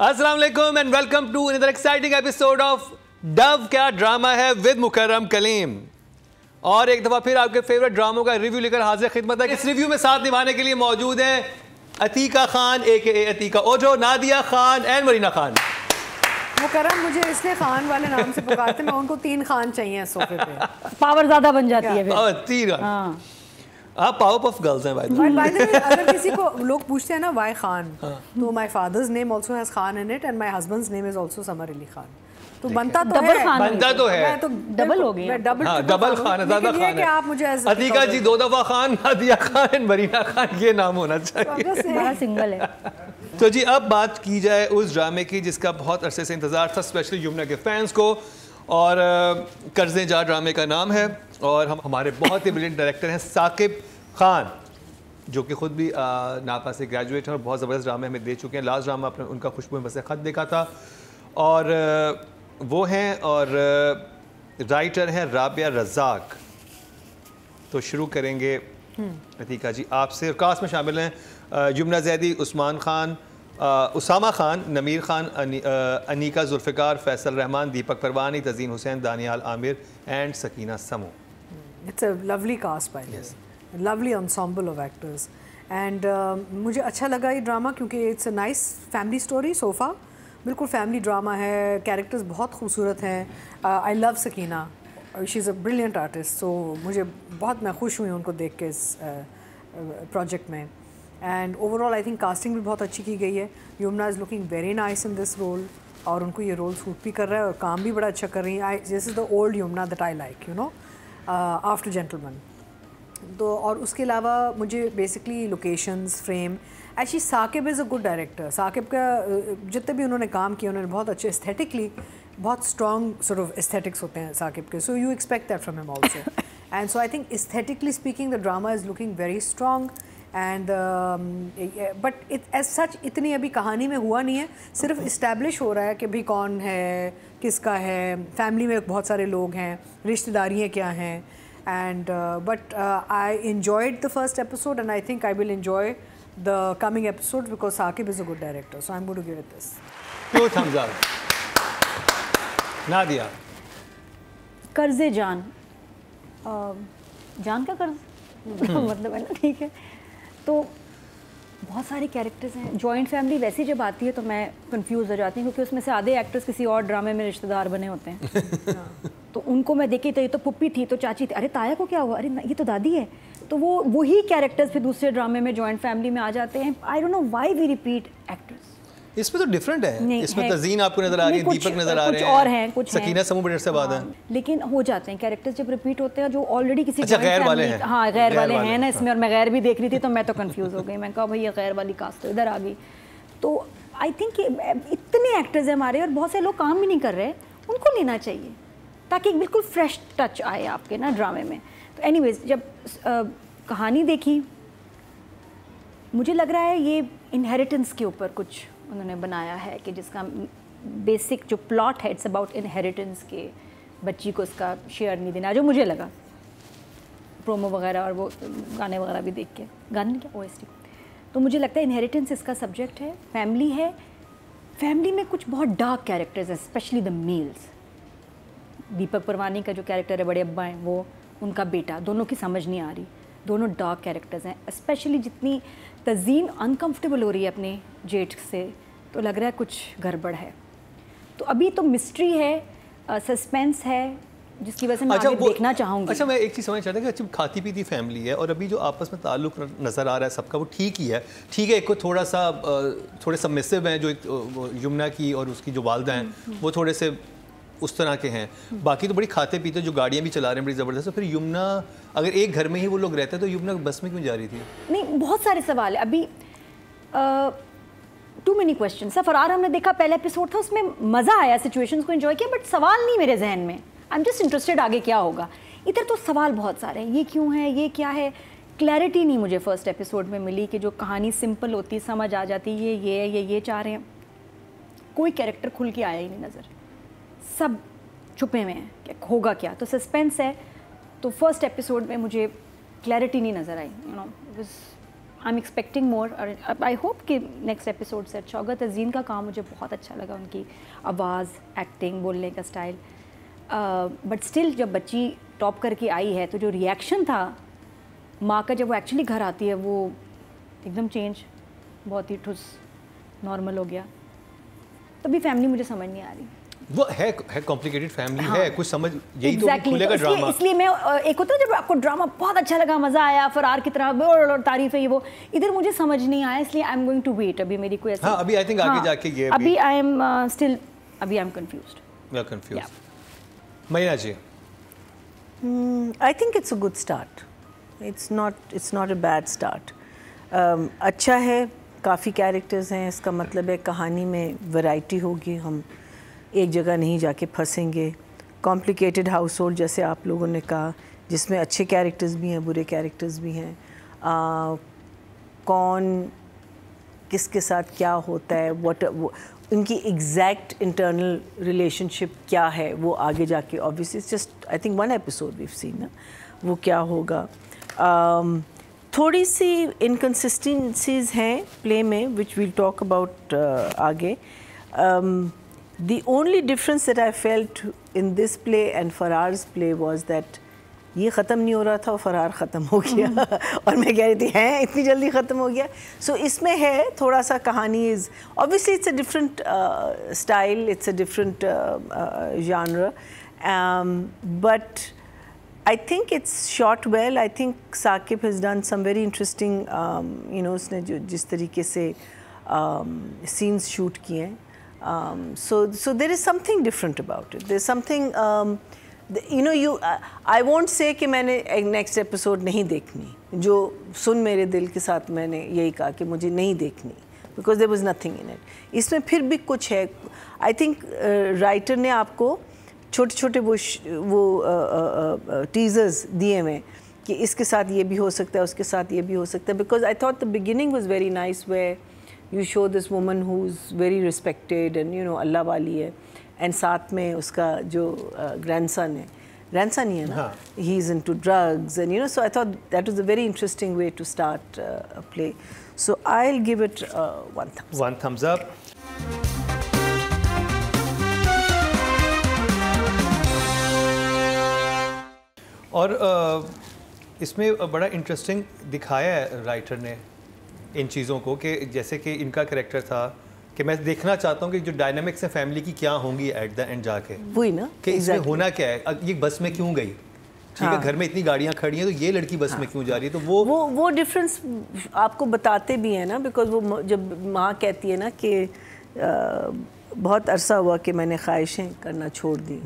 अस्सलाम वालेकुम and welcome to another exciting episode of डव क्या ड्रामा है विद मुकर्रम कलीम। और एक दफ़ा फिर आपके फेवरेट ड्रामों का रिव्यू लेकर हाजिर खिदमत है। इस रिव्यू में साथ निभाने के लिए मौजूद हैं अतीका खान AKA अतीका ओजो, नादिया खान एंड मरीना खान। मुकर्रम मुझे इसलिए खान वाले नाम से पुकारते हैं, मैं उनको 3 खान चाहिए सोफे पे। पावर ज्यादा बन जाती है फिर। 3 हाँ। आप पावर ऑफ गर्ल्स हैं भाई। बाय द वे, अगर किसी को लोग पूछते हैं ना वाई खान, तो my father's name also has Khan in it and my husbands name is also summer Ali Khan. तो बनता तो डबल है, खान बनता तो है, मैं तो डबल हो गई। डबल खान है, ज्यादा खान है। आप मुझे अतीका जी 2 दफा खान, नादिया खान, मरीना खान, ये नाम होना चाहिए। बड़ा सिंगल है। तो जी अब बात की जाए उस ड्रामे की जिसका बहुत अरसे से इंतजार था, स्पेशली यमुना के फैंस को। और कर्ज़े जा ड्रामे का नाम है और हमारे बहुत ही ब्रिलियंट डायरेक्टर हैं साकिब खान, जो कि खुद भी नापा से ग्रेजुएट हैं और बहुत ज़बरदस्त ड्रामे हमें दे चुके हैं। लास्ट ड्रामा आपने उनका खुशबू में बसे ख़त देखा था और वो हैं, और राइटर हैं राबिया रज़ाक। तो शुरू करेंगे अतीका जी आपसे। कास्ट में शामिल हैं Yamuna Zaidi, Usman Khan, Usama Khan, Namir Khan, Anika Zulfiqar, Faisal Rehman, Deepak Parwani, Tazeen Hussain, Danial Aamir and Sakina Samo. It's a lovely cast by the way, lovely ensemble of actors and मुझे अच्छा लगा ये ड्रामा क्योंकि it's a nice family story. सोफ़ा बिल्कुल फैमिली ड्रामा है, कैरेक्टर्स बहुत खूबसूरत हैं। I love Sakina, she is a brilliant artist, so मुझे बहुत, मैं खुश हुई उनको देख के इस प्रोजेक्ट में। And overall I think casting भी बहुत अच्छी की गई है। Yumna is looking very nice in this role और उनको ये रोल सूट भी कर रहा है और काम भी बड़ा अच्छा कर रही है। This is the old Yumna that I like, you know, after gentleman. तो और उसके अलावा मुझे basically locations, frame, actually Saqib is a good director. Saqib का जितने भी उन्होंने काम किया उन्होंने बहुत अच्छे एस्थेटिकली, बहुत स्ट्रॉन्ग सॉर्ट ऑफ एस्थेटिक्स होते हैं साकिब के, so you expect that from him also. And so I think aesthetically speaking the drama is looking very strong and but as such इतनी अभी कहानी में हुआ नहीं है, सिर्फ इस्टेब्लिश हो रहा है कि भी कौन है, किसका है, फैमिली में बहुत सारे लोग हैं, रिश्तेदारियाँ क्या हैं। And but I enjoyed the first episode and I think I will enjoy the coming episodes because Saqib is a good director, so I'm going to give it this 2 thumbs up। Nadia, कर्ज़े जान, जान का कर्ज मतलब है ना, ठीक है। तो बहुत सारे कैरेक्टर्स हैं। जॉइंट फैमिली वैसे जब आती है तो मैं कंफ्यूज हो जाती हूँ क्योंकि उसमें से आधे एक्टर्स किसी और ड्रामे में रिश्तेदार बने होते हैं। तो उनको मैं देखी तो ये तो पुप्पी थी, तो चाची थी, अरे ताया को क्या हुआ, अरे ये तो दादी है। तो वो वही कैरेक्टर्स फिर दूसरे ड्रामे में जॉइंट फैमिली में आ जाते हैं। I don't know why we repeat actors. इसमें तो डिफरेंट है, इसमें तज़ीन आपको नजर आ रही है, दीपक नजर आ रहे हैं, कुछ और हैं, कुछ सकीना समूह बड़े से बाद हैं, लेकिन हो जाते हैं कैरेक्टर्स जब रिपीट होते हैं जो ऑलरेडी किसी गैर वाले हैं। हाँ, गैर वाले हैं ना इसमें, और मैं गैर भी देख रही थी तो मैं तो कंफ्यूज हो गई। मैं कहा भाई ये गैर वाली कास्ट तो इधर आ गई। तो आई थिंक इतने एक्टर्स हैं हमारे और बहुत से लोग काम भी नहीं कर रहे, उनको लेना चाहिए ताकि एक बिल्कुल फ्रेश टच आए आपके ना ड्रामे में। तो एनीवेज जब कहानी देखी मुझे लग रहा है ये इनहेरिटेंस के ऊपर कुछ उन्होंने बनाया है कि जिसका बेसिक जो प्लॉट है इट्स अबाउट इनहेरिटेंस के, बच्ची को उसका शेयर नहीं देना, जो मुझे लगा प्रोमो वगैरह और वो गाने वगैरह भी देख के, गाने क्या OST। तो मुझे लगता है इनहेरिटेंस इसका सब्जेक्ट है, फैमिली है। फैमिली में कुछ बहुत डार्क कैरेक्टर्स हैं, स्पेशली द मेल्स। दीपक परवानी का जो कैरेक्टर है बड़े अब्बा हैं, वो उनका बेटा, दोनों की समझ नहीं आ रही, दोनों डार्क कैरेक्टर्स हैं। स्पेशली जितनी तज़ीन अनकंफर्टेबल हो रही है अपने जेठ से, तो लग रहा है कुछ गड़बड़ है। तो अभी तो मिस्ट्री है, सस्पेंस है, जिसकी वजह से मैं आगे देखना चाहूँगी। अच्छा, मैं एक चीज़ समझना चाहता हूँ कि अच्छा खाती पीती फैमिली है और अभी जो आपस में ताल्लुक नज़र आ रहा है सबका, वो ठीक ही है, ठीक है। एक को थोड़ा सा थोड़े सबमिसिव हैं, जो यमुना की और उसकी जो वालदा हैं वो थोड़े से उस तरह के हैं, बाकी तो बड़ी खाते पीते जो गाड़ियाँ भी चला रहे हैं बड़ी ज़बरदस्त। तो फिर यमुना अगर एक घर में ही वो लोग रहते हैं तो यमुना बस में क्यों जा रही थी? नहीं, बहुत सारे सवाल है अभी, टू मेनी क्वेश्चन। फरार हमने देखा पहला एपिसोड था, उसमें मज़ा आया, सिचुएशंस को एंजॉय किया, बट सवाल नहीं मेरे जहन में। आई एम जस्ट इंटरेस्टेड आगे क्या होगा। इधर तो सवाल बहुत सारे हैं, ये क्यों है, ये क्या है, क्लैरिटी नहीं मुझे फर्स्ट एपिसोड में मिली कि जो कहानी सिंपल होती समझ आ जाती, ये चाह रहे हैं। कोई कैरेक्टर खुल के आया ही नहीं नज़र, सब छुपे हुए हैं कि होगा क्या। तो सस्पेंस है, तो फर्स्ट एपिसोड में मुझे क्लैरिटी नहीं नज़र आई, you know, I am expecting more और आई होप कि नेक्स्ट एपिसोड से अच्छा होगा। तज़ीन का काम मुझे बहुत अच्छा लगा, उनकी आवाज़, एक्टिंग, बोलने का स्टाइल। बट स्टिल जब बच्ची टॉप करके आई है तो जो रिएक्शन था माँ का जब वो एक्चुअली घर आती है, वो एकदम चेंज, बहुत ही ठुस नॉर्मल हो गया। तभी फैमिली मुझे समझ नहीं आ रही। वो है कॉम्प्लिकेटेड फैमिली हाँ, है, कुछ समझ यही exactly, तो खुलेगा ड्रामा। इसलिए मैं एक होता है जब आपको ड्रामा बहुत अच्छा लगा, मज़ा आया, फरार की तरह और तारीफ है ये वो, इधर मुझे समझ नहीं आया, इसलिए I am going to wait. अभी मेरी कोई ऐसी, हाँ, अभी आई थिंक आगे जाके ये अभी आई एम स्टिल, अभी I am confused. We are confused. महीना जी, I think it's a good start. It's not a bad start. अच्छा है, काफ़ी कैरेक्टर्स हैं, इसका मतलब है कहानी में वैरायटी होगी, हम एक जगह नहीं जाके फंसेंगे। कॉम्प्लिकेटेड हाउस होल्ड जैसे आप लोगों ने कहा, जिसमें अच्छे कैरेक्टर्स भी हैं, बुरे कैरेक्टर्स भी हैं। कौन किसके साथ क्या होता है, उनकी एग्जैक्ट इंटरनल रिलेशनशिप क्या है, वो आगे जाके obviously just I think 1 episode we have seen ना, वो क्या होगा। थोड़ी सी इनकन्सिस्टेंसीज हैं प्ले में विच वील टॉक अबाउट आगे। The only difference that I felt in this play and Farar's play was that ये ख़त्म नहीं हो रहा था और फरार ख़त्म हो गया और मैं कह रही थी हैं इतनी जल्दी ख़त्म हो गया। सो इसमें है थोड़ा सा कहानी is obviously it's a different style, it's a different genre, but I think it's shot well. I think Saqib has done some very interesting उसने जो जिस तरीके से scenes shoot किए हैं, so there is something different about it. There's something I won't say कि मैंने next episode नहीं देखनी, जो सुन मेरे दिल के साथ मैंने यही कहा कि मुझे नहीं देखनी, because there was nothing in it. इसमें फिर भी कुछ है। I think writer ने आपको छोटे छोटे वो टीजर्स दिए हुए कि इसके साथ ये भी हो सकता है, उसके साथ ये भी हो सकता है, because I thought the beginning was very nice where you show this woman who's very respected and अल्लाह वाली है, and साथ में उसका जो grandson ही है ना, he's into drugs and so I thought that was a very interesting way to start a play. So I'll give it 1 thumbs up. 1 thumbs up. और इसमें बड़ा इंटरेस्टिंग दिखाया है राइटर ने इन चीज़ों को, कि जैसे कि इनका कैरेक्टर था कि मैं देखना चाहता हूँ कि जो डायनामिक्स है फैमिली की क्या होंगी एट द एंड जाके, वही ना कि इसमें होना क्या है, ये बस में क्यों गई, ठीक है, घर में इतनी गाड़ियाँ खड़ी हैं तो ये लड़की बस में क्यों जा रही है, तो वो डिफरेंस आपको बताते भी हैं ना, बिकॉज वो जब माँ कहती है ना कि बहुत अरसा हुआ कि मैंने ख्वाहिशें करना छोड़ दी,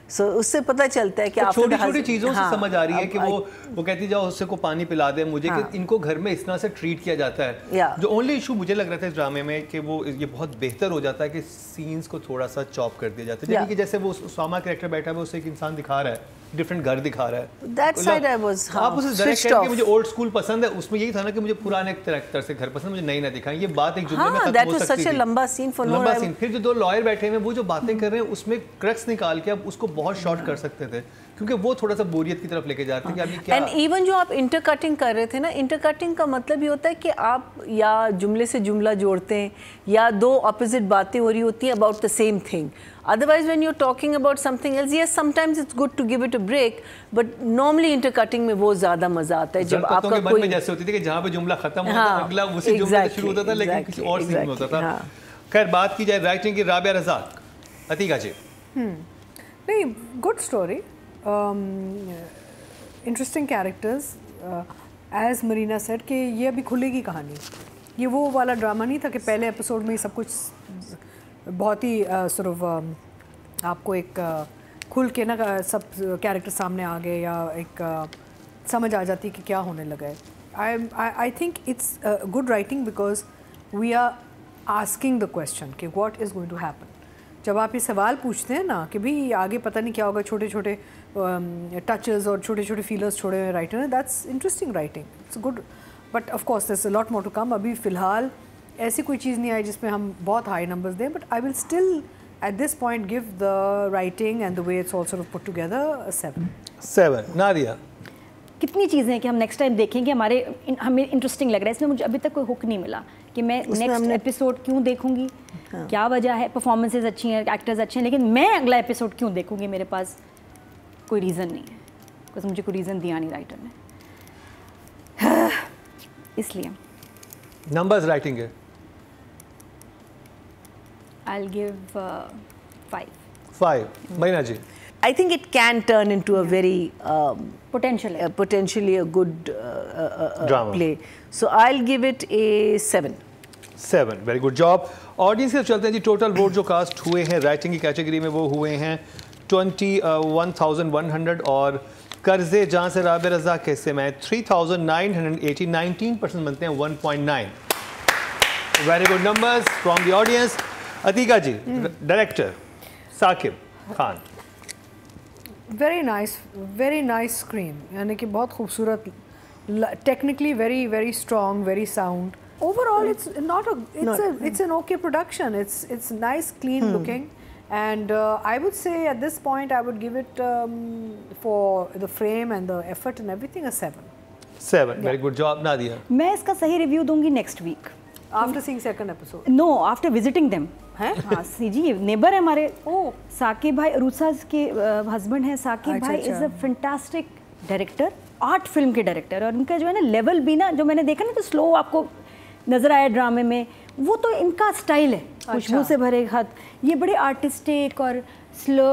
सो उससे पता चलता है कि आप छोटी छोटी चीज़ों से समझ आ रही है कि वो कहती जाओ उससे को पानी पिला दे मुझे, कि इनको घर में इस तरह से ट्रीट किया जाता है। जो ओनली इशू मुझे लग रहा था इस ड्रामे में कि वो ये बहुत बेहतर हो जाता है कि सीन्स को थोड़ा सा चॉप कर दिया जाता है, यानी कि जैसे वो उसामा कैरेक्टर बैठा है, उसे एक इंसान दिखा रहा है, डिफरेंट घर दिखा रहा है। That side I was, आप उसे डायरेक्ट करके मुझे ओल्ड स्कूल पसंद है, उसमें यही था ना कि मुझे पुराने तरह से घर पसंद, मुझे नई ना दिखाएं, ये बात एक जुमले में खत्म हो सकती थी। लंबा सीन फॉर नो, लंबा सीन, फिर जो 2 लॉयर बैठे हैं वो जो बातें कर रहे हैं उसमें क्रक्स निकाल के आप उसको बहुत शॉर्ट कर सकते थे, क्योंकि वो थोड़ा सा बोरियत की तरफ लेके जाते हैं कि आपने क्या। एंड इवन जो आप इंटरकटिंग कर रहे थे ना, इंटरकटिंग का मतलब ये होता है कि आप या जुमले से जुमला जोड़ते हैं या 2 ऑपोजिट बातें हो रही होती हैं about the same thing. Otherwise, when you're talking about something else, yes, sometimes it's good to give it a break, but normally intercutting में वो ज़्यादा मज़ा आता है जब आपका कोई में जैसे होती थी कि जहाँ पे जुमला खत्म होता था अगला उसी जुमले से शुरू होता था, लेकिन किसी और सीन में होता था। खैर, बात की जाए राइटिंग की, राबिया रज़ाक, अतीका जी। नहीं, good story, interesting characters, as Marina said कि ये अभी खुलेगी कहानी, ये वो वाला ड्रामा नहीं था कि पहले एपिसोड में ही सब कुछ बहुत ही आपको एक खुल के ना सब कैरेक्टर सामने आ गए या एक समझ आ जाती कि क्या होने लगा है। I think it's good writing because we are asking the question कि what is going to happen. जब आप ये सवाल पूछते हैं ना कि भाई आगे पता नहीं क्या होगा, छोटे छोटे टचेस और छोटे छोटे फीलर्स छोड़े हुए राइटर ने, that's interesting writing, it's good, but of course there is a lot more to come. अभी फ़िलहाल ऐसी कोई चीज़ नहीं आई जिसमें हम बहुत हाई नंबर्स दें, but I will still at this point give the writing and the way it's all sort of put together 7। Nadia. कितनी चीज़ें हैं कि हम नेक्स्ट टाइम देखेंगे, हमें इंटरेस्टिंग लग रहा है। इसमें मुझे अभी तक कोई हुक नहीं मिला कि मैं नेक्स्ट एपिसोड क्यों देखूंगी। हाँ। क्या वजह है, परफॉर्मेंसेज अच्छी हैं, एक्टर्स अच्छे हैं, लेकिन मैं अगला एपिसोड क्यों देखूंगी, मेरे पास कोई रीज़न नहीं है, बिकॉज मुझे कोई रीज़न दिया नहीं राइटर ने। इसलिए नंबर्स राइटिंग है। I'll give 5. 5. महीना जी। I think it can turn into a very potentially a good drama play. So I'll give it a 7. 7. Very good job. Audience के चलते हैं जी। टोटल वोट जो कास्ट हुए हैं राइटिंग की कैटेगरी में वो हुए हैं 21,100 और कर्जे जहाँ से राबे रज़ा के हिस्से में 3,980, 19% बनते हैं 1.9. Very good numbers from the audience. Ateeqa ji, director Saqib Khan. Very nice screen, यानी कि बहुत खूबसूरत, technically very strong, very sound. Overall, it's an okay production. It's nice, clean looking, and I would say at this point I would give it for the frame and the effort and everything a 7. 7. Very good job, Nadia. मैं इसका सही review दूंगी next week After seeing second episode. No, after visiting them. हाँ सी जी, neighbour है हमारे। साकिब भाई रूसा के husband हैं। साकिब भाई is a fantastic director, art film के डायरेक्टर, और उनका जो है ना लेवल भी ना, जो मैंने देखा ना तो स्लो आपको नजर आया ड्रामे में, वो तो इनका स्टाइल है। खुशबू से भरे हाथ, ये बड़े आर्टिस्टिक और स्लो,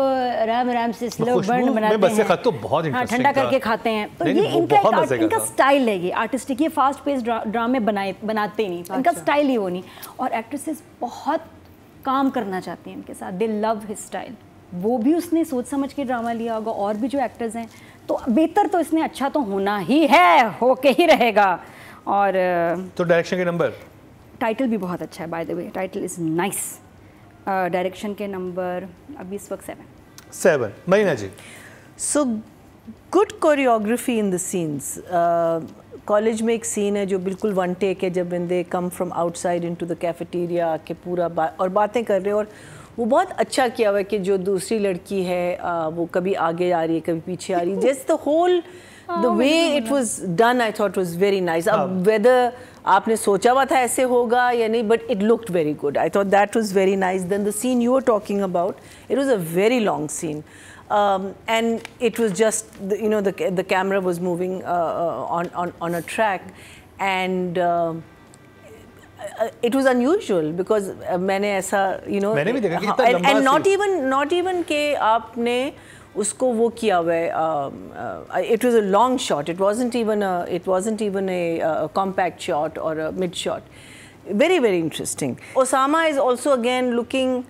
राम से स्लो बर्न बनाते हैं। खत तो बहुत इंटरेस्टिंग, ठंडा करके खाते हैं, तो ये इनका स्टाइल है, ये आर्टिस्टिक, ये फास्ट पेस ड्रामे बनाते नहीं, इनका स्टाइल ही वो नहीं। और एक्ट्रेसेस बहुत काम करना चाहती हैं इनके साथ, दे लव हिज स्टाइल। वो भी उसने सोच समझ के ड्रामा लिया होगा, और भी जो एक्टर्स हैं, तो बेहतर तो इसने अच्छा तो होना ही है, होके ही रहेगा। और तो डायरेक्शन के नंबर, टाइटल भी बहुत अच्छा है bye the way, title is nice. Direction के नंबर अभी इस वक्त 7. महीना जी। So good choreography in the scenes. College में एक सीन है जो बिल्कुल वन टेक है, जब when they come from outside into the cafeteria आके पूरा और बातें कर रहे हैं, और वो बहुत अच्छा किया हुआ है कि जो दूसरी लड़की है वो कभी आगे आ रही है, कभी पीछे आ रही है, just the whole the way it was done I thought was very nice. अब whether आपने सोचा हुआ था ऐसे होगा या नहीं, but it looked very good. I thought that was very nice. Then the scene you were talking about, it was a very long scene. And it was just the camera was moving on a track, and it was unusual because मैंने ऐसा मैंने भी देखा कि इतना लंबा and not even के आपने उसको वो किया हुआ है. It was a long shot. It wasn't even a compact shot or a mid shot. Very, very interesting. Osama is also again looking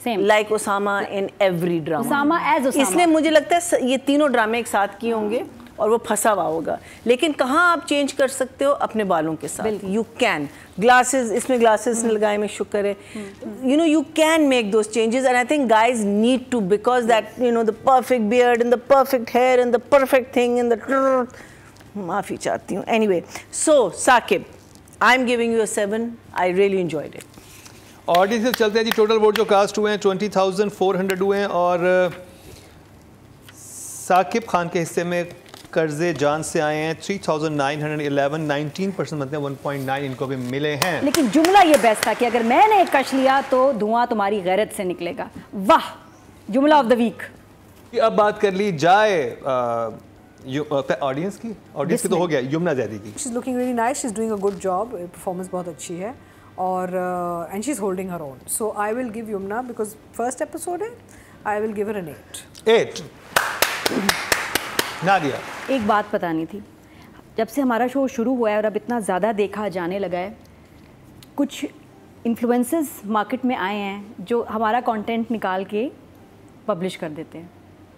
Same. like Osama in every drama. Osama as Osama. इसलिए मुझे लगता है ये तीनों ड्रामे एक साथ किए होंगे और वो फंसा हुआ होगा. लेकिन कहाँ आप चेंज कर सकते हो? अपने बालों के साथ. You can. Glasses, इसमें glasses लगाए में शुक्र है. You can make those changes, and I think guys need to, because that the perfect beard and the perfect hair and the perfect thing and the माफी चाहती हूँ. Anyway, so Saqib, I'm giving you a 7. I really enjoyed it. Audience से चलते हैं जी. Total vote जो cast हुए हैं 20,400 हुए हैं, और साकिब खान के हिस्से में कर्जे जान से आए हैं 3,911, 19% बनते हैं 1.9 इनको भी मिले हैं. लेकिन जुमला ये बेस्ट था कि अगर मैंने एक कश लिया तो धुआं तुम्हारी गैरत से निकलेगा. वाह, जुमला ऑफ द वीक. अब बात कर ली जाए ऑडियंस की तो हो गया यमुना जैदी की. She's looking really nice. She's doing a good job. Performance बहुत अच्छी है, और and she's holding her own. So I will give Yumna, because first episode है, I will give her an 8. 8. Nadia, एक बात पता नहीं थी, जब से हमारा शो शुरू हुआ है और अब इतना ज़्यादा देखा जाने लगा है, कुछ इन्फ्लुएंसर्स मार्केट में आए हैं जो हमारा कंटेंट निकाल के पब्लिश कर देते हैं,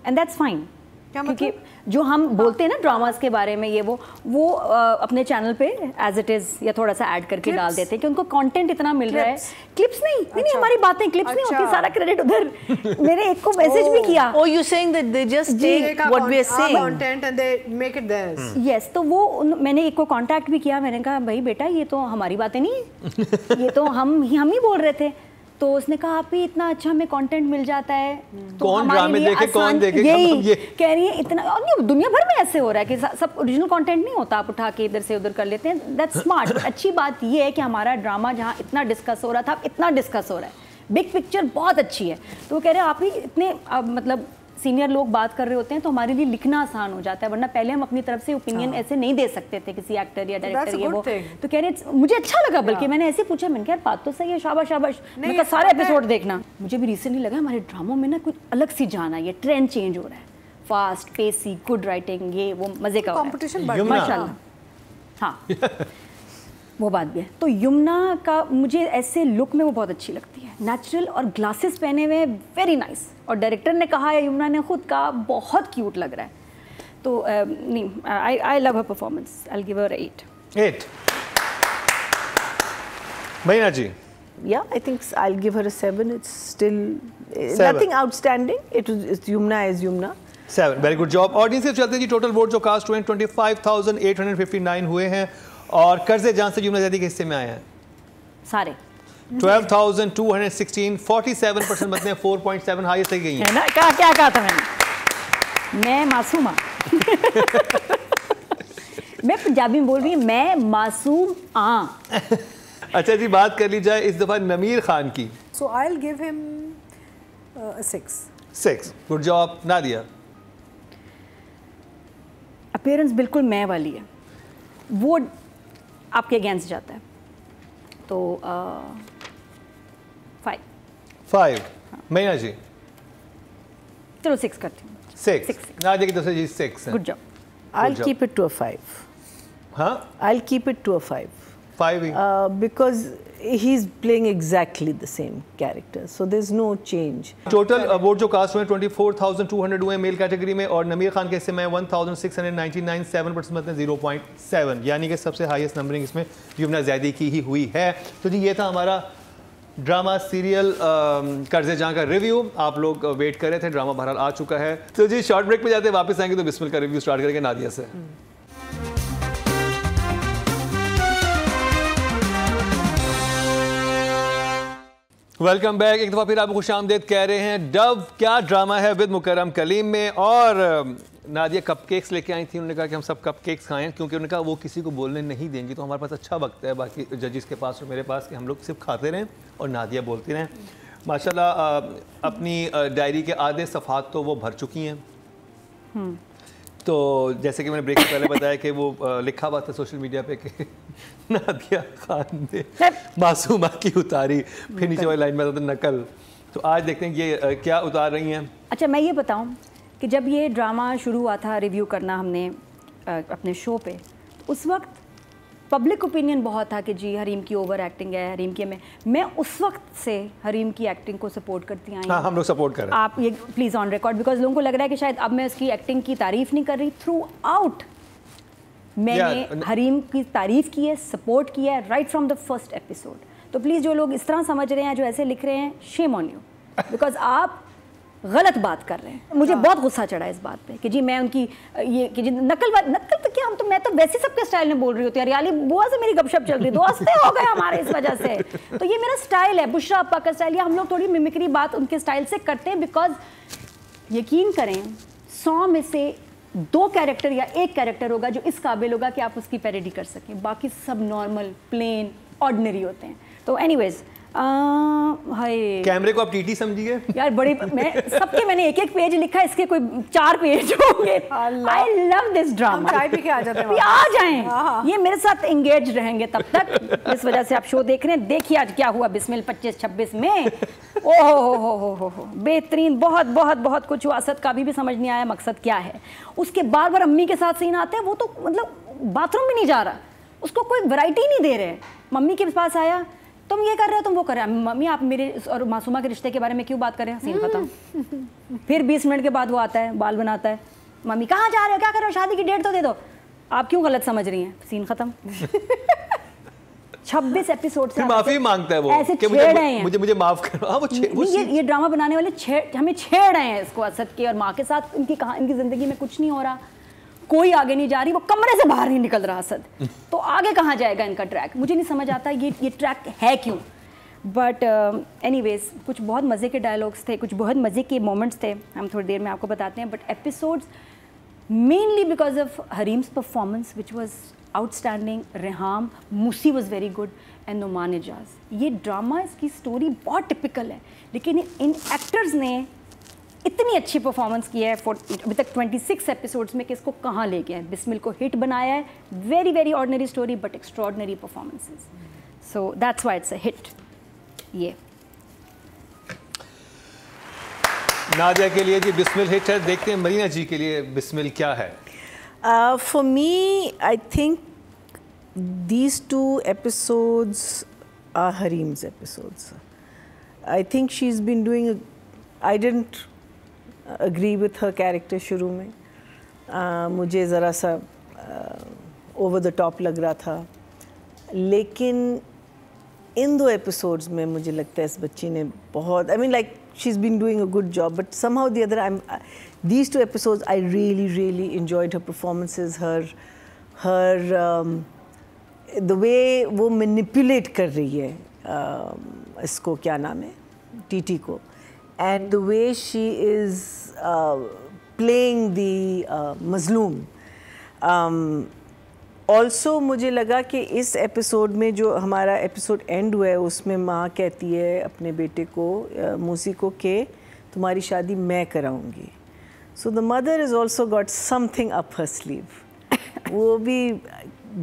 एंड दैट्स फाइन. क्योंकि जो हम बोलते हैं ना ड्रामास के बारे में, ये वो अपने चैनल पे एज इट इज़ या थोड़ा सा ऐड करके डाल देते हैं कि उनको कंटेंट इतना मिल रहा है. क्लिप्स नहीं, हमारी बातें क्लिप्स नहीं होती, सारा क्रेडिट उधर. मैंने एक को मैसेज भी किया. Oh, you saying that they just take what we are saying, content and they make it theirs. Yes, तो वो मैंने एक को कांटेक्ट भी किया. मैंने कहा भाई बेटा, ये तो हमारी बातें नहीं, ये तो हम ही बोल रहे थे. तो उसने कहा आप ही इतना अच्छा हमें कंटेंट मिल जाता है, तो कौन ड्रामे देखे कौन देखे, यही कह रही है इतना। और नहीं, दुनिया भर में ऐसे हो रहा है कि सब ओरिजिनल कंटेंट नहीं होता, आप उठा के इधर से उधर कर लेते हैं, दैट्स स्मार्ट। अच्छी बात ये है कि हमारा ड्रामा जहाँ इतना डिस्कस हो रहा था, अब इतना डिस्कस हो रहा है, बिग पिक्चर बहुत अच्छी है। तो वो कह रहे हैं आप ही इतने मतलब सीनियर लोग बात कर रहे होते हैं तो हमारे लिए लिखना आसान हो जाता है, वरना पहले हम अपनी तरफ से ओपिनियन ऐसे नहीं दे सकते थे किसी एक्टर या डायरेक्टर ये वो। तो कह रहे मुझे अच्छा लगा, बल्कि मैंने ऐसे पूछा, मैंने कहा बात तो सही है, शाबाश शाबाश, मैं कहा सारे एपिसोड देखना। मुझे भी रिसेंटली लगा हमारे ड्रामों में ना कुछ अलग सी जान आई है, ट्रेंड चेंज हो रहा है, फास्ट पेसी, गुड राइटिंग, ये वो मजे का कंपटीशन माशाल्लाह। हाँ वो बात भी है। तो यमुना का मुझे ऐसे लुक में वो बहुत अच्छी लगती है, नेचुरल, और ग्लासेस पहने हुए, वेरी नाइस। और डायरेक्टर ने कहा है, यमुना ने खुद कहा, बहुत क्यूट लग रहा है। तो नहीं, I love her performance, I will give her 8। भैया जी? Yeah, I think I'll give her a 7. It's still nothing outstanding. It's Yumna as Yumna. 7, very good job. Audience से चलते जी, टोटल वोट जो कास्ट हुए हैं 25,859 हुए हैं, और कर्जे जान से यमुना ज़ैदी के हिस्से में आए हैं सारे 12,216, 47% मतने 4.7 हाईएस्ट तक गई हैं। है ना, क्या कहा था मैंने? मैं मासूम मैं पंजाबी में बोल रही हूँ, मैं मासूम अच्छा जी, बात कर ली जाए इस दफ़ा नमीर खान की। So I'll give him a 6. 6, good job. Nadia? Appearance बिल्कुल मैं वाली है, वो आपके अगेंस्ट जाता है, तो 5। मैना जी? चलो 6 करती हूँ। 6। नादिया की तरफ से जी 6 है। Good job. I'll keep it to a 5. हाँ, I'll keep it to a 5. 5 he? Because he's playing exactly the same character, so there's no change. Total vote जो कास्ट हुए 24,200 हुए मेल कैटेगरी में, और नमीर खान के हिस्से में 1,699, 7% मतलब 0.7, यानी कि सबसे हाईएस्ट नंबरिंग इसमें यमुना ज़ैदी की ही हुई है। तो जी ये था हमारा ड्रामा सीरियल कर्जे जहाँ का रिव्यू। आप लोग वेट कर रहे थे, ड्रामा बहरहाल आ चुका है। तो जी शॉर्ट ब्रेक पे जाते हैं, वापस आएंगे तो बिस्मिल का रिव्यू स्टार्ट करेंगे नादिया से। Welcome back. एक दफ़ा फिर आपको खुशामदीद कह रहे हैं। डव क्या ड्रामा है विद मुकर्रम कलीम में, और नादिया कपकेक्स लेके आई थी, उन्होंने कहा कि हम सब कपकेक्स खाएं, क्योंकि उन्होंने कहा वो किसी को बोलने नहीं देंगी, तो हमारे पास अच्छा वक्त है बाकी जजेस के पास और मेरे पास कि हम लोग सिर्फ खाते रहें और नादिया बोलती रहें। माशाल्लाह अपनी डायरी के आधे सफ़ात तो वो भर चुकी हैं। तो जैसे कि मैंने ब्रेक से पहले बताया कि वो लिखा हुआ था सोशल मीडिया पे कि नादिया खान ने मासूमा की उतारी, फिर नीचे वाली लाइन में था नकल। तो आज देखते हैं ये क्या उतार रही हैं। अच्छा, मैं ये बताऊं कि जब ये ड्रामा शुरू हुआ था रिव्यू करना हमने अपने शो पे, उस वक्त पब्लिक ओपिनियन बहुत था कि जी हरीम की ओवर एक्टिंग है, हरीम की। मैं उस वक्त से हरीम की एक्टिंग को सपोर्ट करती आई। हाँ, हम लोग सपोर्ट कर रहे हैं। आप ये प्लीज़ ऑन रिकॉर्ड, बिकॉज लोगों को लग रहा है कि शायद अब मैं उसकी एक्टिंग की तारीफ़ नहीं कर रही। थ्रू आउट मैंने हरीम की तारीफ़ की है, सपोर्ट किया है, right from the first episode. तो प्लीज़ जो लोग इस तरह समझ रहे हैं, जो ऐसे लिख रहे हैं, शेम ऑन यू, बिकॉज आप गलत बात कर रहे हैं। मुझे बहुत गुस्सा चढ़ा इस बात पे कि जी मैं उनकी ये कि जी नकल तो क्या, हम तो मैं तो वैसे सबके स्टाइल में बोल रही होती है। याली बुआ से मेरी गपशप चल रही, दोस्ते हो गए हमारे इस वजह से। तो ये मेरा स्टाइल है, बुशरा अप्पा का स्टाइल। या हम लोग थोड़ी मिमिक्री बात उनके स्टाइल से करते हैं, बिकॉज यकीन करें 100 में से 2 कैरेक्टर या 1 कैरेक्टर होगा जो इस काबिल होगा कि आप उसकी पैरोडी कर सकें, बाकी सब नॉर्मल प्लेन ऑर्डिनरी होते हैं। तो एनीवेज हाय, कैमरे को आप टीटी समझिए यार, बड़ी मैं सबके मैंने एक पेज लिखा है, इसके कोई 4 पेज होंगे। I love this drama. चाय पी के आ जाते हैं, आ जाएं, ये मेरे साथ एंगेज रहेंगे तब तक। इस वजह से आप शो देख रहे हैं। देखिए आज क्या हुआ बिस्मिल 25-26 में। ओहो हो बेहतरीन, बहुत बहुत बहुत कुछ हुआ। असद का भी समझ नहीं आया मकसद क्या है। उसके बार अम्मी के साथ सीन आते हैं, वो तो मतलब बाथरूम भी नहीं जा रहा, उसको कोई वैरायटी नहीं दे रहे। मम्मी के पास आया, तुम ये कर रहे हो, तुम वो कर रहे हो। मम्मी आप मेरे और मासूमा के रिश्ते के बारे में क्यों बात कर रहे हैं, सीन खत्म। फिर 20 मिनट के बाद वो आता है, बाल बनाता है। मम्मी कहाँ जा रहे हो, क्या कर रहे हो, शादी की डेट तो दे दो। आप क्यों गलत समझ रही हैं, सीन खत्म। 26 एपिसोड से माफी मांगता है वो ऐसे कि मुझे माफ करो। हाँ, ये ड्रामा बनाने वाले हमें छेड़ रहे हैं इसको, असद के और माँ के साथ। इनकी जिंदगी में कुछ नहीं हो रहा, कोई आगे नहीं जा रही, वो कमरे से बाहर नहीं निकल रहा असद। तो आगे कहाँ जाएगा इनका ट्रैक, मुझे नहीं समझ आता ये ट्रैक है क्यों। बट एनीवेज कुछ बहुत मज़े के डायलॉग्स थे, कुछ बहुत मज़े के मोमेंट्स थे, हम थोड़ी देर में आपको बताते हैं. But episodes mainly because of Hareem's performance, which was outstanding. Reham, Musi was very good, and Noman Ijaz. ये ड्रामा, इसकी स्टोरी बहुत टिपिकल है, लेकिन इन एक्टर्स ने इतनी अच्छी परफॉर्मेंस की है अभी तक 26 एपिसोड्स में कि इसको कहाँ ले गए हैं. बिस्मिल को हिट बनाया है. Very very ordinary story but extraordinary performances. So that's why it's a hit. ये नादिया के लिए जी बिस्मिल हिट है. देखते हैं मरीना जी के लिए बिस्मिल क्या है. For me, I think these two episodes are Hareem's episodes. I think she's been doing I didn't agree with her character शुरू में. मुझे ज़रा सा over the top लग रहा था, लेकिन इन 2 episodes में मुझे लगता है इस बच्ची ने बहुत, I mean like she's been doing a good job, but somehow the other these 2 episodes I really enjoyed her performances, her the way वो manipulate कर रही है इसको क्या नाम है टीटी को, and the way she is playing the मजलूम. ऑल्सो मुझे लगा कि इस एपिसोड में जो हमारा एपिसोड एंड हुआ है उसमें माँ कहती है अपने बेटे को मूसी को कि तुम्हारी शादी मैं कराऊंगी. So the mother is also got something up her sleeve. वो भी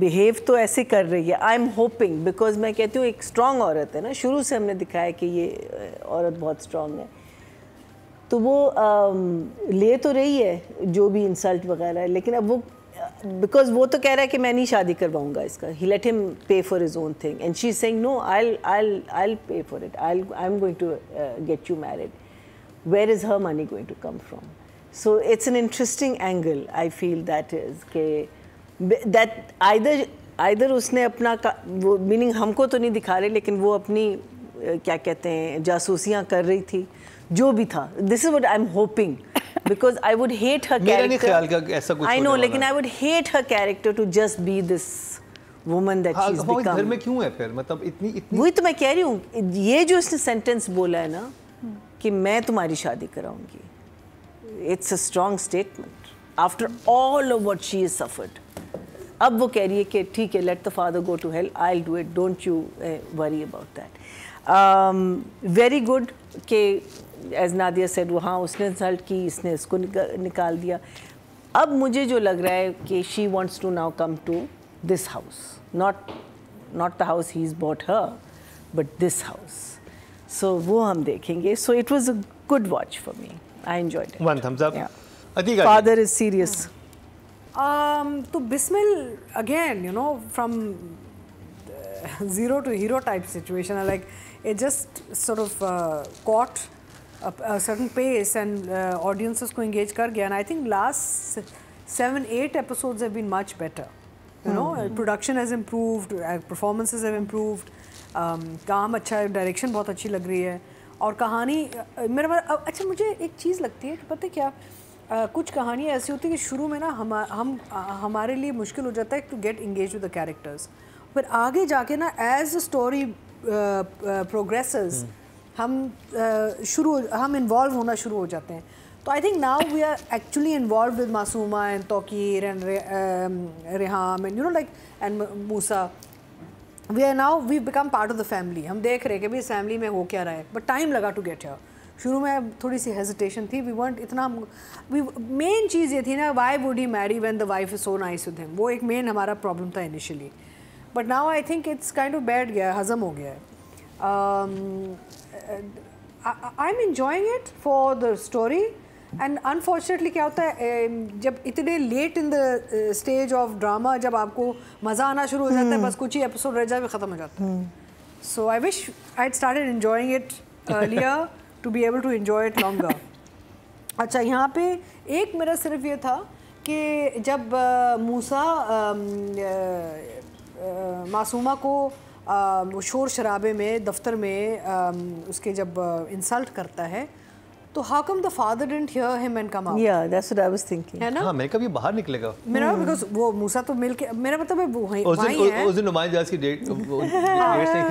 बिहेव तो ऐसे कर रही है. आई एम होपिंग, बिकॉज मैं कहती हूँ एक स्ट्रॉन्ग औरत है ना, शुरू से हमने दिखाया कि ये औरत बहुत स्ट्रॉन्ग है, तो वो ले तो रही है जो भी इंसल्ट वगैरह है, लेकिन अब वो बिकॉज वो तो कह रहा है कि मैं नहीं शादी करवाऊंगा इसका. He let him pay for his own thing and she is saying no, I'll pay for it, I'm going to get you married. Where is her money going to come from? So it's an interesting angle, I feel that is कि that either उसने अपना वो meaning हमको तो नहीं दिखा रहे, लेकिन वो अपनी क्या कहते हैं जासूसियाँ कर रही थी जो भी था. This is what I'm hoping. Because I would hate her character. मेरा नहीं ख्याल का ऐसा कुछ. I know, लेकिन I would hate her character to just be this woman that she's become. घर में क्यों है फिर, मतलब इतनी वही तो मैं कह रही हूँ, ये जो इसने सेंटेंस बोला है ना कि मैं तुम्हारी शादी कराऊंगी, it's a strong statement after all of what she has suffered. अब वो कह रही है कि ठीक है, let the father go to hell, I'll do it, don't you worry about that. Very good कि एज नादिया सेड, वहाँ उसने इंसल्ट की, इसने इसको निकाल दिया. अब मुझे जो लग रहा है कि she wants to now come to this house, not the house he is bought her, but this house. So वो हम देखेंगे. So it was a good watch for me. I enjoyed it. 1 thumbs up. Father is serious. तो Bismil again, you know, from zero to hero type situation, like it just sort of caught a certain pace and audiences को engage कर गया. And I think last 7-8 episodes have been much better. You know, production has improved, performances have improved, काम अच्छा है, direction बहुत अच्छी लग रही है, और कहानी मेरे पास. अच्छा, मुझे एक चीज़ लगती है कि पता है क्या, कुछ कहानियाँ ऐसी होती है कि शुरू में ना हमारे लिए मुश्किल हो जाता है to get engage with the characters, फिर आगे जाके ना एज द स्टोरी प्रोग्रेसेस हम इन्वॉल्व होना शुरू हो जाते हैं. तो I think now we are actually involve with Masooma and Tauqeer and Reham and you know like and Moosa. We are now we become part of the family. हम देख रहे हैं कि भाई इस फैमिली में हो क्या रहा है, बट टाइम लगा टू गेट हियर. शुरू में थोड़ी सी हेजिटेशन थी. वी वांट इतना, मेन चीज़ ये थी ना, why would he marry when the wife is so nice with him. वो एक मेन हमारा प्रॉब्लम था initially, but now I think it's kind of बैठ गया, हजम हो गया है. I am enjoying it for the story. And unfortunately क्या होता है, जब इतने late in the stage of drama जब आपको मज़ा आना शुरू हो जाता है, बस कुछ ही एपिसोड रह जाए, ख़त्म हो जाता है. So I wish I had started enjoying it earlier to be able to enjoy it longer. अच्छा, यहाँ पे एक मेरा सिर्फ ये था कि जब मूसा मासूमा को वो शोर शराबे में दफ्तर में उसके जब इंसल्ट करता है, तो how come the father didn't hear him and come out? Yeah, that's what I was thinking. है ना? हाँ, मैं कभी बाहर निकलेगा। मेरा because वो मूसा तो मिल के मेरा मतलब है वो वहीं है। उस दिन नुमाइंद जहाज की डेट नहीं थी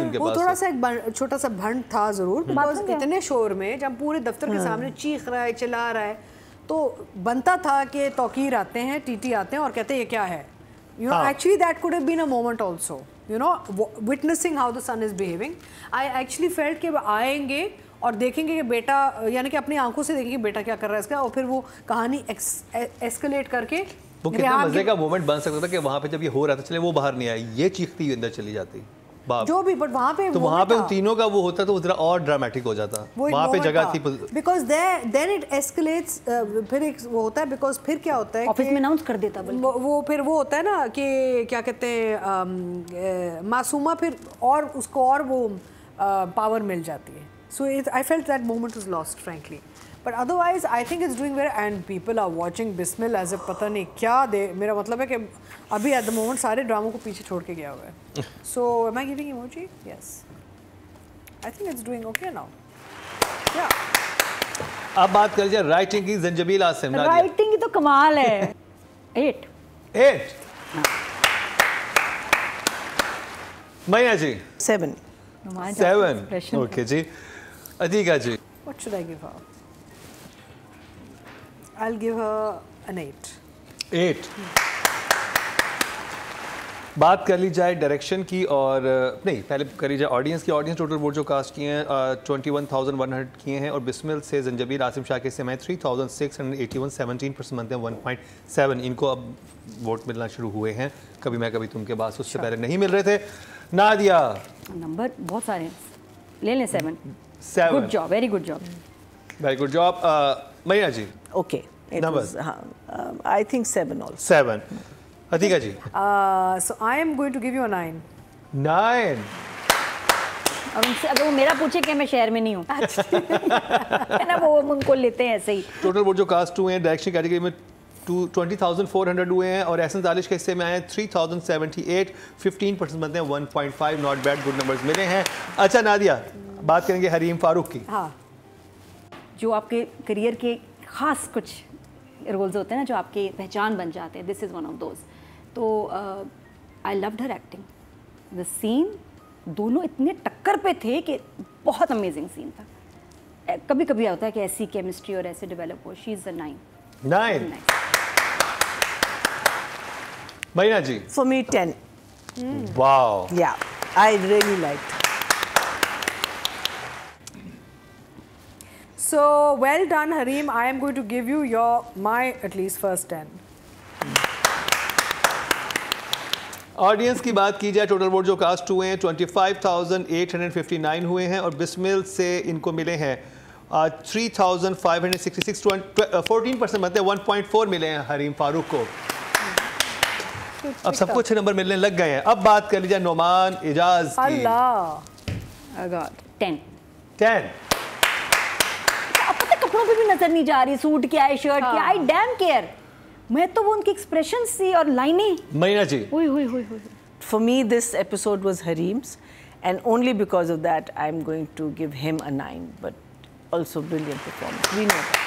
उनके पास। वो थोड़ा सा एक छोटा सा भंड था ज़रूर, because इतने शोर में जब पूरे दफ्तर के सामने चीख रहा है, चिल्ला रहा है, तो बनता था कि तौकीर आते हैं, टीटी आते हैं और कहते हैं ये क्या है? You know, actually that could have been a moment also. You know, witnessing how the son is behaving. I actually felt कि आएंगे और देखेंगे कि बेटा, यानी कि अपनी आंखों से देखेंगे बेटा क्या कर रहा है इसका, और फिर वो कहानी एस्केलेट करके वो कितना मजे का मोमेंट बन सकता था कि वहाँ पे जब ये हो रहा था, चले वो बाहर नहीं आई, ये चीखती हुई अंदर चली जाती बाप, जो भी, बट वहाँ पे तो वहाँ पे उन तीनों का वो होता तो जरा और ड्रामेटिक हो जाता, वहाँ पे जगह थी, बिकॉज देन इट एस्केलेट्स, फिर एक वो होता है, बिकॉज फिर क्या होता है ऑफिस में अनाउंस कर देता, वो फिर वो होता है ना कि क्या कहते हैं मासूमा, फिर और उसको और वो पावर मिल जाती है. So I felt that moment was lost, frankly. But otherwise, I think it's doing very, and people are watching Bismil as if पता नहीं क्या दे. मेरा मतलब है कि अभी at the moment सारे ड्रामों को पीछे छोड़ के गया हुआ है. So am I giving emoji? Yes. I think it's doing okay now. Yeah. अब बात कर लीजिए राइटिंग की. जंजबील आसिम. राइटिंग की तो कमाल है. 8. मैया जी. 7. 7. Okay ji. अदीका ji. What should I give her? I'll give her an 8. 8. बात कर ली जाए डायरेक्शन की, और नहीं पहले करी जाए ऑडियंस की. ऑडियंस टोटल वोट जो कास्ट किए हैं 21,100 किए हैं, और बिस्मिल से जंजबील आसिम शाह के से मैं 3,681 17% बनते हैं 1.7. इनको अब वोट मिलना शुरू हुए हैं. कभी मैं कभी तुम के पास उससे पहले नहीं मिल रहे थे. नादिया. नंबर बहुत सारे हैं, ले लें 7. 7. Good job, very good job. Very good job. मैया जी. Okay. I think 7 also. 7. अदीका ji. So I am going to give you a 9. 9. और उनसे अगर वो मेरा पूछे कि मैं शहर में नहीं हूँ है ना, वो उनको लेते हैं ऐसे ही. टोटल वोट जो कास्ट हुए हैं डायरेक्शन कैटेगरी में 20,400 हुए हैं, और एहसन तालिश के हिस्से में आए 3,078. 15% बनते हैं 1.5. नॉट बैड, गुड नंबर्स मिले हैं. अच्छा नादिया, बात करेंगे हरीम फारूक की. हाँ. जो आपके करियर के खास कुछ रोल्स होते हैं ना, जो आपकी पहचान बन जाते हैं. This is one of those. तो I loved her acting. The scene, दोनों इतने टक्कर पे थे कि बहुत अमेजिंग सीन था. कभी कभी होता है कि ऐसी केमिस्ट्री और ऐसे डेवलप हो. शी इज़ अ 9. 9. मैना जी. For me 10. Wow. Yeah, I really liked. So well done, Hareem. I am going to give you my at least first 10. Audience की बात की जाए, टोटल वोट जो कास्ट हुए हैं 25,859 हुए हैं, और बिस्मिल से इनको मिले हैं 3,566. 14% बनते हैं 1.4 मिले हैं हरीम फारूक को. अब सबको अच्छे नंबर मिलने लग गए हैं. अब बात कर लीजिए नोमान इजाज की. अल्लाह. गॉड. 10. 10. अब पता कपड़ों पे भी नजर नहीं जा रही, सूट क्या है, शर्ट क्या. आई डैम केयर. मैं तो वो उनकी एक्सप्रेशन सी और लाइनें. मैना जी. हुई. For me, this episode was Hareem's, and only because of that, I'm going to give him a 9. But also brilliant performance. We know that.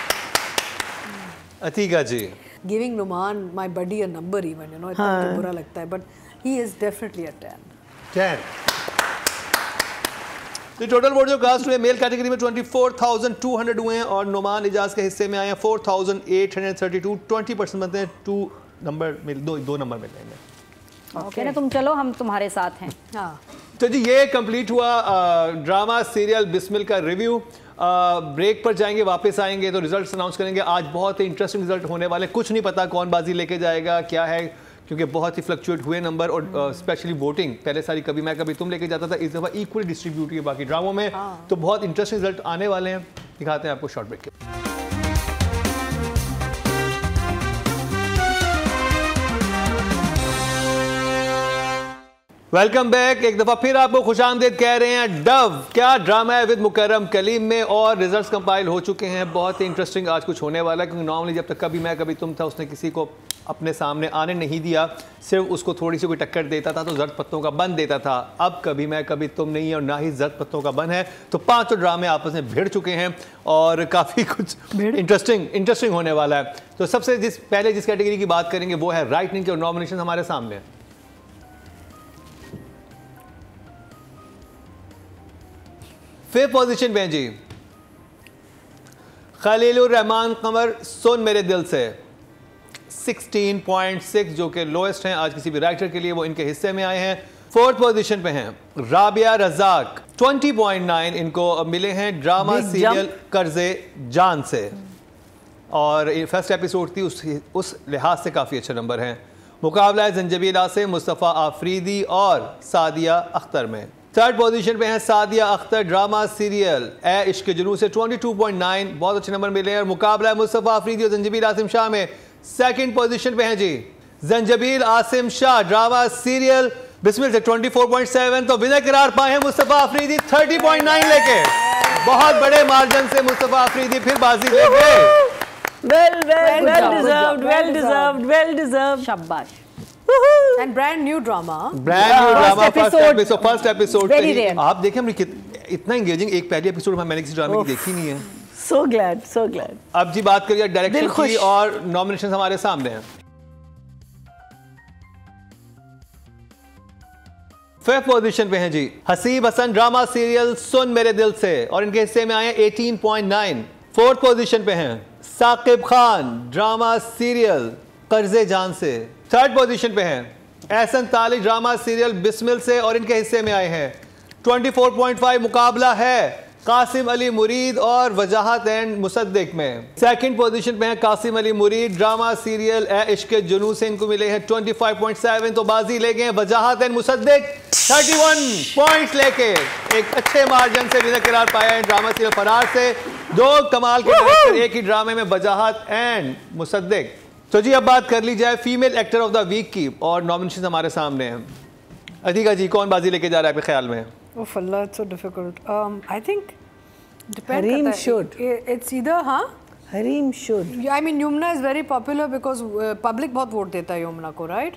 Atika ji. Giving Numan, my buddy, a number even, you know, इतना तो बुरा लगता है, but he is definitely a 10. 10. तो total vote जो cast हुए male category में 24,200 हुए हैं, और नोमान इजाज के हिस्से में आए हैं 4,832. 20% बनते हैं 2 नंबर दो नंबर मिल जाएंगे. ओके ना, तुम चलो, हम तुम्हारे साथ हैं. हाँ. तो जी ये कंप्लीट हुआ ड्रामा सीरियल बिस्मिल का रिव्यू. ब्रेक पर जाएंगे, वापस आएंगे तो रिजल्ट्स अनाउंस करेंगे. आज बहुत ही इंटरेस्टिंग रिजल्ट होने वाले. कुछ नहीं पता कौन बाजी लेके जाएगा क्या है, क्योंकि बहुत ही फ्लक्चुएट हुए नंबर, और स्पेशली वोटिंग पहले सारी कभी मैं कभी तुम लेके जाता था, इस दफ़ा इक्वली डिस्ट्रीब्यूट हुई बाकी ड्रामों में. तो बहुत इंटरेस्टिंग रिजल्ट आने वाले हैं. दिखाते हैं आपको शॉर्ट ब्रेक के. Welcome back. एक दफ़ा फिर आपको खुशामदीद कह रहे हैं। डव क्या ड्रामा है विद मुकर्रम कलीम में, और रिजल्ट्स कंपाइल हो चुके हैं। बहुत ही इंटरेस्टिंग आज कुछ होने वाला है, क्योंकि नॉर्मली जब तक कभी मैं कभी तुम था उसने किसी को अपने सामने आने नहीं दिया, सिर्फ उसको थोड़ी सी कोई टक्कर देता था तो जर्द पत्तों का बन देता था। अब कभी मैं कभी तुम नहीं है और ना ही जर्द पत्तों का बन है। तो पांचों ड्रामे आपस में भिड़ चुके हैं और काफ़ी कुछ इंटरेस्टिंग होने वाला है। तो सबसे पहले जिस कैटेगरी की बात करेंगे वो है राइटिंग के, और नॉमिनेशन हमारे सामने है। फिफ्थ पोजीशन पे जी खलीलुर रहमान कमर सुन मेरे दिल से 16.6, जो कि लोएस्ट हैं आज किसी भी राइटर के लिए, वो इनके हिस्से में आए हैं। फोर्थ पोजीशन पे हैं राबिया रज़ाक 20.9 इनको मिले हैं ड्रामा सीरियल कर्जे जान से, और फर्स्ट एपिसोड थी उस लिहाज से काफ़ी अच्छे नंबर हैं। मुकाबला है जंजबील आसिम, मुस्तफ़ा आफरीदी और सादिया अख्तर में। थर्ड पोजीशन पे हैं सादिया अख्तर ड्रामा सीरियल ए इश्क जुनून से 22.9, बहुत अच्छे नंबर मिले हैं। और मुकाबला है मुस्तफ़ा आफरीदी और जंजबील आसिम शाह में। सेकंड पोजीशन पे हैं जी जंजबील आसिम शाह ड्रामा सीरियल बिस्मिल से 24.7, तो विनर करार पाए हैं मुस्तफ़ा आफरीदी 30.9 लेके। बहुत बड़े मार्जिन से मुस्तफ़ा आफरीदी फिर बाजी ले गए। well deserved. शाबाश। And brand new drama. First episode Very rare. आप देखें हमने इतना एंगेजिंग एक पहली एपिसोड मैंने किसी ड्रामे की देखी नहीं है। So glad. अब जी बात करिए डायरेक्शन की, और नॉमिनेशन हमारे सामने हैं। फिफ्थ पोजीशन पे हैं जी हसीब हसन ड्रामा सीरियल सुन मेरे दिल से, और इनके हिस्से में आए हैं 18.9। फोर्थ पोजीशन पे हैं साकिब खान ड्रामा सीरियल कर्जे जान से। थर्ड पोजीशन पे हैं एहसन ताली ड्रामा सीरियल बिस्मिल से, और इनके हिस्से में आए हैं 24.5। मुकाबला है कासिम अली मुरीद और वजाहत एंड मुसद्दिक में। सेकंड पोजीशन पे हैं कासिम अली मुरीद ड्रामा सीरियल ए इश्क जुनून से, इनको मिले हैं 25.7, तो बाजी ले गए वजाहत एंड मुसद्दिक 31 पॉइंट्स लेके एक अच्छे मार्जिन से विनर करार पाया है ड्रामा सीरियल फरार से। दो कमाल के डायरेक्टर एक ही ड्रामे में, वजाहत एंड मुसद्दिक। तो जी अब बात कर ली जाए female actor of the week की, और नॉमिनेशन हमारे सामने हैं। अधिका जी कौन बाजी लेके जा रहा है आपके ख्याल में? Oh, Allah, it's so difficult. I think Hareem should. It's either Hareem should. I mean, Yumna is very popular because public बहुत वोट देता है Yumna को, right?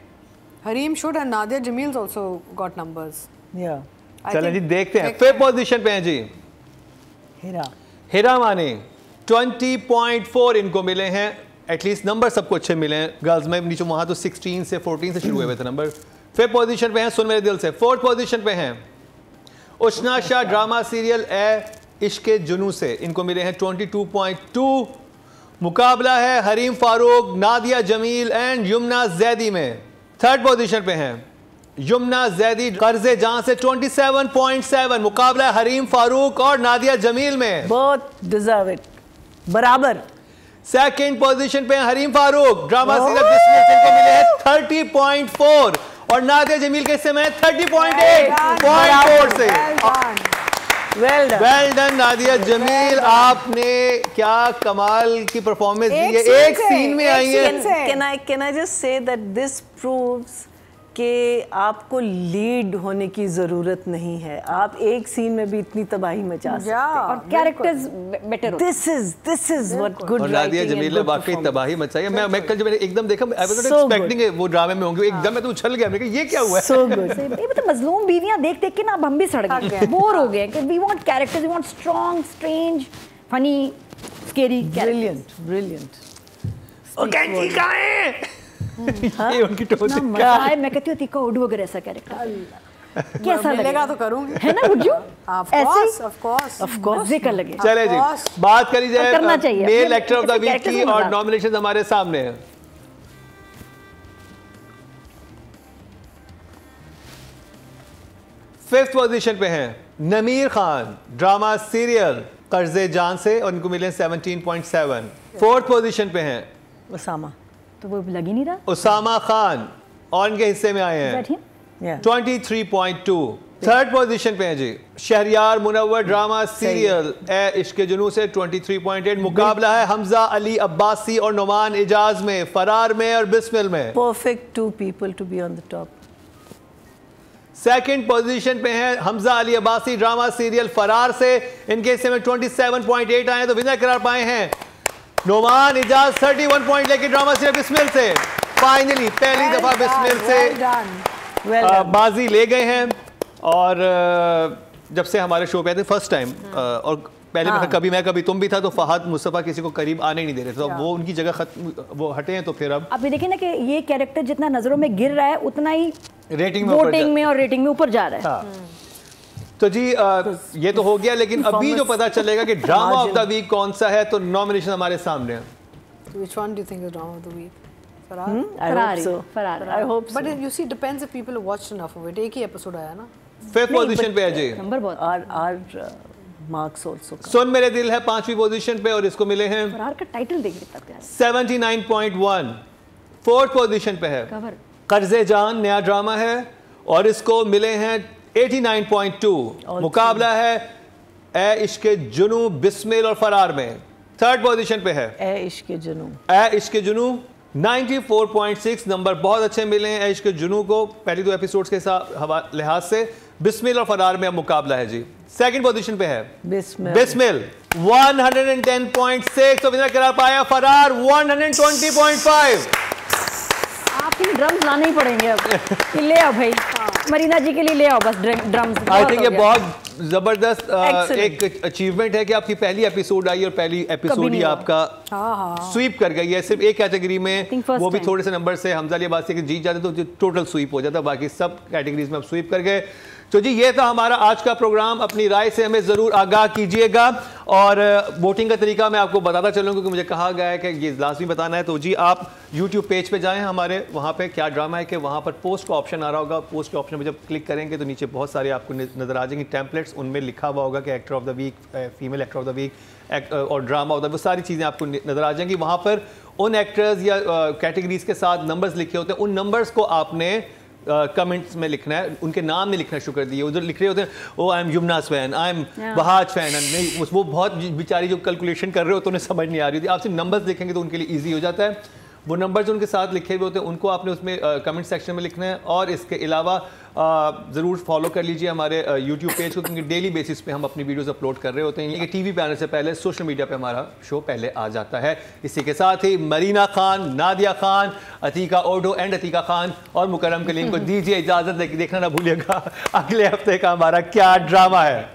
Hareem should, and Nadia Jamil's also got numbers. Yeah. चलें जी देखते हैं। Fifth position पे हैं जी हिरा मानी 20.4 इनको मिले हैं। एटलीस्ट नंबर सबको अच्छे मिले हैं गर्ल्स में, नीचे वहाँ तो 16 से 14 से शुरू हुए थे नंबर। फिफ्थ पोजीशन पे हैं सुन मेरे दिल से। फोर्थ पोजीशन पे हैं उशना शाह ड्रामा सीरियल ए इश्क जुनू से, इनको मिले हैं 22.2। मुकाबला है हरीम फारूक नादिया जमील एंड यमुना जैदी में। थर्ड पोजीशन पे हैं यमुना जैदी कर्जे जान से 27.7। मुकाबला है हरीम फारूक और नादिया जमील में। बहुत डिजर्व इट, बराबर। सेकंड पोजीशन पे हरीम फारूक ड्रामा सीरियल बिस्मिल से, इनको मिले हैं 30.4, और नादिया जमील के हिस्से में 30.8 से। वेल डन नादिया जमील, आपने क्या कमाल की परफॉर्मेंस दी है, एक सीन में आई है। Can I just say that this proves कि आपको लीड होने की जरूरत नहीं है, आप एक सीन में भी इतनी तबाही मचा सकते हैं, और कैरेक्टर्स बेटर होते हैं। This is what good और नादिया writing जमील ने and good वाकई performance. तबाही मचाई है। मैं कल जब मैंने एकदम देखा, I was not So expecting वो ड्रामे में होंगे, एकदम मैं तो उछल गया, मैंने कहा ये क्या हुआ है। So good. ये मतलब मजलूम बीवियां देख देख के ना अब हम भी सड़ गए, बोर हो गए कि we want characters, we want strong, strange, funny, scary characters. Brilliant. ओ कैंची कहाँ है? ये उनकी टोन ना मजा है। मैं कहती हूँ तीखा उड़ वगैरह ऐसा कैरेक्टर कैसा लगेगा तो करूंगी, है ना गुज्जू? Of course. मजे का लगे। चले जी बात करी जाए करना चाहिए। Male actor of the week characters की, में और मजा। नॉमिनेशन हमारे सामने हैं। फिफ्थ पोजीशन पे हैं नमीर खान ड्रामा सीरियल कर्जे जान से, और इनको मिले 17.7। फोर्थ पोजीशन पे हैं उसामा। तो वो लग ही नहीं रहा। उसामा खान, और इनके हिस्से में आए हैं Is that him? Yeah. 23.2। Third position पे हैं जी शहरियार मुनव्वर ड्रामा सीरियल ए इश्क जुनू से 23.8। मुकाबला है हमजा अली अब्बासी और नुमान इजाज में, फरार में और बिस्मिल में। Perfect two people to be on the top. Second position पे हैं हमजा अली अब्बासी ड्रामा सीरियल फरार से, इनके हिस्से में 27.8 आए, तो विनर करार पाए हैं नोमान इजाज 31 पॉइंट लेके ड्रामा सीरियल बिस्मिल से फाइनली पहली दफा बिस्मिल से बाजी ले गए हैं। और जब से हमारे शो पे आए थे फर्स्ट टाइम, और पहले में कभी मैं कभी तुम भी था, तो फहद मुस्तफ़ा किसी को करीब आने नहीं दे रहे थे, तो वो उनकी जगह वो हटे हैं, तो फिर अब ये देखिए ना कि ये कैरेक्टर जितना नजरों में गिर रहा है उतना ही रेटिंग में वोटिंग में और रेटिंग में ऊपर जा रहा है। हाँ। तो जी ये तो हो गया, लेकिन अभी जो पता चलेगा कि ड्रामा ऑफ द वीक कौन सा है, तो नॉमिनेशन हमारे सामने है। Which one do you think is drama of the week? Farar? I hope so. I hope so. But you see, it depends if people have watched enough of it. एक ही episode आया ना। Fifth position पे है जी number बहुत Our marks also. सुन मेरे दिल है 5वीं पोजीशन पे, और इसको मिले हैं फरार का टाइटल देख लेता प्यार 79.1। फोर्थ पोजीशन पे है कवर कर्जे जान, नया ड्रामा है, और इसको मिले हैं 89.2। मुकाबला है ए इश्क़े जुनू, बिस्मिल और फरार में। थर्ड पोजीशन पे है ए इश्क़े जुनू, 94.6 नंबर बहुत अच्छे मिले हैं ए इश्क़े जुनू को पहली 2 एपिसोड्स के लिहाज से। बिस्मिल और फरार में अब मुकाबला है जी। सेकंड पोजीशन पे है बिस्मिल 110.6, तो विनर करार पाया फरार 120.5। आपके ड्रम्स लाने ही पड़ेंगे अब। ले आओ भाई, मरीना जी के लिए ले आओ बस ड्रम्स। आई थिंक ये बहुत जबरदस्त एक अचीवमेंट है कि आपकी पहली एपिसोड आई और पहली एपिसोड ही आपका स्वीप कर गई है। सिर्फ एक कैटेगरी में वो भी थोड़े से नंबर से हमजा अली अब्बासी के जीत जाते तो टोटल स्वीप हो जाता, बाकी सब कैटेगरीज में आप स्वीप कर गए। तो जी ये था हमारा आज का प्रोग्राम। अपनी राय से हमें ज़रूर आगाह कीजिएगा, और वोटिंग का तरीका मैं आपको बताता चलूँ क्योंकि मुझे कहा गया है कि ये लाजमी बताना है। तो जी आप YouTube पेज पे जाएं हमारे, वहाँ पे क्या ड्रामा है कि वहाँ पर पोस्ट का ऑप्शन आ रहा होगा। पोस्ट के ऑप्शन में जब क्लिक करेंगे तो नीचे बहुत सारे आपको नज़र आ जाएंगे टेम्पलेट्स, उनमें लिखा हुआ होगा कि actor of the week, female actor of the week और ड्रामा ऑफ द, वो सारी चीज़ें आपको नज़र आ जाएंगी। वहाँ पर उन एक्टर्स या कैटेगरीज के साथ नंबर्स लिखे होते हैं, उन नंबर्स को आपने कमेंट्स में लिखना है, उनके नाम में लिखना शुरू कर दिए। उधर लिख रहे होते हैं oh I am Yumna's fan, I am Bahaz fan, नहीं वो बहुत बेचारी जो कैलकुलेशन कर रहे होते उन्हें समझ नहीं आ रही होती। आप सिर्फ नंबर्स लिखेंगे तो उनके लिए ईजी हो जाता है। वो नंबर जो उनके साथ लिखे हुए होते हैं उनको आपने उसमें कमेंट सेक्शन में लिखना है। और इसके अलावा ज़रूर फॉलो कर लीजिए हमारे यूट्यूब पेज को, क्योंकि डेली बेसिस पे हम अपनी वीडियोस अपलोड कर रहे होते हैं। ये टीवी पे आने से पहले सोशल मीडिया पे हमारा शो पहले आ जाता है। इसी के साथ ही मरीना खान, नादिया खान, अतीका ओडो एंड अतीका खान और मुकरम कलीम को दीजिए इजाज़त, देखना ना भूलिएगा अगले हफ्ते का हमारा क्या ड्रामा है।